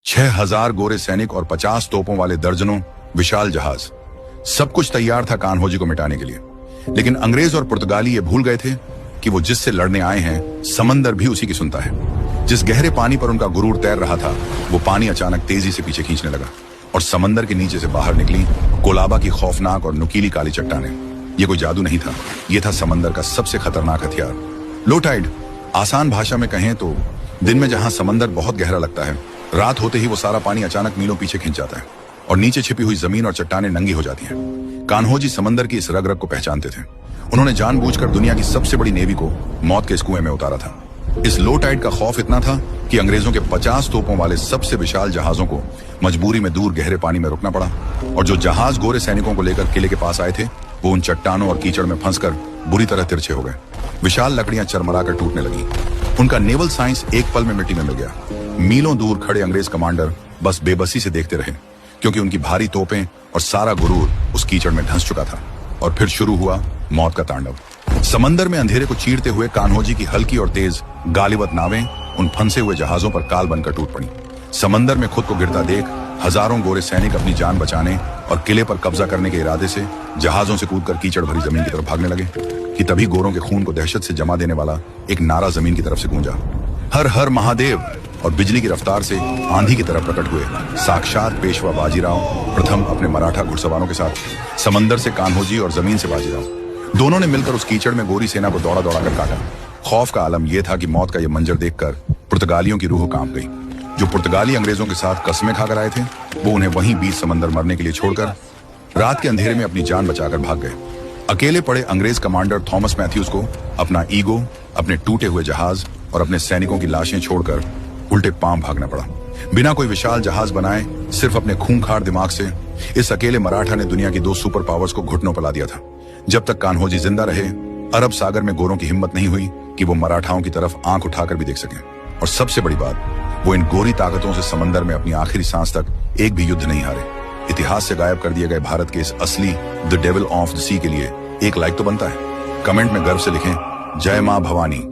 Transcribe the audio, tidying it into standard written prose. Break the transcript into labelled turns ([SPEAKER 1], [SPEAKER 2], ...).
[SPEAKER 1] 6,000 गोरे सैनिक और 50 तोपों वाले दर्जनों विशाल जहाज, सब कुछ तैयार था कान्होजी को मिटाने के लिए। लेकिन अंग्रेज और पुर्तगाली ये भूल गए थे कि वो जिससे लड़ने आए हैं समंदर भी उसी की सुनता है। जिस गहरे पानी पर उनका गुरूर तैर रहा था, वो पानी अचानक तेजी से पीछे खींचने लगा और समंदर के नीचे से बाहर निकली कोलाबा की खौफनाक और नुकीली काली चट्टानें। ये कोई जादू नहीं था, ये था समंदर का सबसे खतरनाक हथियार, लो टाइड। आसान भाषा में कहें तो दिन में जहां समंदर बहुत गहरा लगता है, रात होते ही वो सारा पानी अचानक मीलों पीछे खिंच जाता है और नीचे छिपी हुई जमीन और चट्टानें नंगी हो जाती हैं। कान्होजी समंदर की इस रग रग को पहचानते थे। उन्होंने जानबूझकर दुनिया की सबसे बड़ी नेवी को मौत के इस कुएं में उतारा था। इस लो टाइड का खौफ इतना था कि अंग्रेजों के 50 तोपों वाले सबसे विशाल जहाजों को मजबूरी में दूर गहरे पानी में रुकना पड़ा और जो जहाज गोरे सैनिकों को लेकर किले के पास आए थे, वो उन चट्टानों और कीचड़ में फंसकर बुरी तरह तिरछे हो गए। विशाल लकड़ियां चरमराकर टूटने लगी। उनका नेवल साइंस एक पल में मिट्टी में मिल गया। मीलों दूर खड़े अंग्रेज कमांडर बस बेबसी से देखते रहे, क्योंकि उनकी भारी तोपें और सारा गुरूर उस कीचड़ में धंस चुका था। और फिर शुरू हुआ मौत का तांडव। समंदर में अंधेरे को चीरते हुए कान्होजी की हल्की और तेज गालिबत नावें उन फंसे हुए जहाजों पर काल बनकर टूट पड़ी। समंदर में खुद को गिरता देख हजारों गोरे सैनिक अपनी जान बचाने और किले पर कब्जा करने के इरादे से जहाजों से कूदकर कीचड़ भरी जमीन की तरफ भागने लगे कि तभी गोरों के खून को दहशत से जमा देने वाला एक नारा जमीन की तरफ से गूंजा, हर हर महादेव। और बिजली की रफ्तार से आंधी की तरफ प्रकट हुए साक्षात पेशवा बाजीराव प्रथम अपने मराठा घुड़सवारों के साथ। समंदर से कान्होजी और जमीन से बाजीराव, दोनों ने मिलकर उस कीचड़ में गोरी सेना को दौड़ा दौड़ा कर काटा। खौफ का आलम यह था कि मौत का यह मंजर देखकर पुर्तगालियों की रूह कांप गई। जो पुर्तगाली अंग्रेजों के साथ कस्में खाकर आए थे, वो उन्हें वहीं बीच समंदर मरने के लिए छोड़कर रात के अंधेरे में अपनी जान बचाकर भाग गए। अकेले पड़े अंग्रेज कमांडर थॉमस मैथ्यूज को अपना ईगो, अपने टूटे हुए जहाज और अपने सैनिकों की लाशें छोड़कर उल्टे पांव भागना पड़ा। बिना कोई विशाल जहाज बनाए, सिर्फ अपने खूंखार दिमाग से इस अकेले मराठा ने दुनिया की 2 सुपर पावर्स को घुटनों पर ला दिया था। जब तक कान्होजी जिंदा रहे, अरब सागर में गोरों की हिम्मत नहीं हुई कि वो मराठाओं की तरफ आंख उठाकर भी देख सकें। और सबसे बड़ी बात, वो इन गोरी ताकतों से समंदर में अपनी आखिरी सांस तक एक भी युद्ध नहीं हारे। इतिहास से गायब कर दिए गए भारत के इस असली द डेविल ऑफ द सी के लिए एक लाइक तो बनता है। कमेंट में गर्व से लिखें, जय मां भवानी।